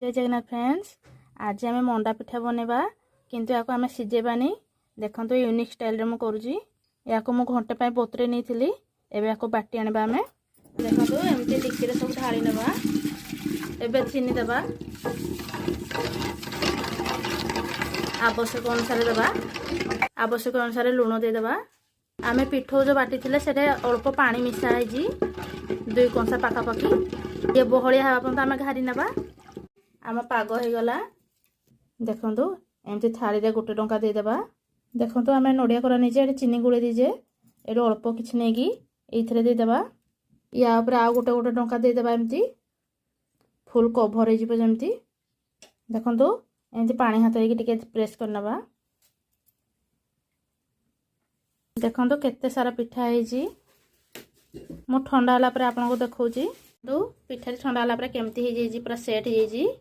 जय जगन्नाथ फ्रेंड्स। आज आम मंडा पिठा बनवा किंतु या आम सीझेबानी। देखो यूनिक स्टाइल रे मुझे या घंटे बतुरे नहीं एवं बाटी आने आम देखो एमती डिक्की सब ढाली नवा। एवं चीनी दबा आवश्यक अनुसार दबा, आवश्यक अनुसार लुण देदेबा। आम पिठो जो बाटी थे से अल्प पानी मिसाई 2 कंसा पाखापाखि ये बहलिया हाँ पर्यंत आम घारी नवा। आम पाग हो गला देखु एमती थाली रे 1 टंका देदेबा। देखो आम नड़िया कोरा नहीं चीनी गुड़े दीजे ये अल्प किसी नहीं ये देदेबा। या ऊपर आउ गोटे टंका देदेबा एमती फुल कभर हो जमती। देखो एमती पानी हाथ टिके प्रेस करनवा। देखो केते सारा पिठा है मो ठंडा होला पर आपको देखौची। पिठा ठंडा होला पर केमती हो पूरा सेट हो।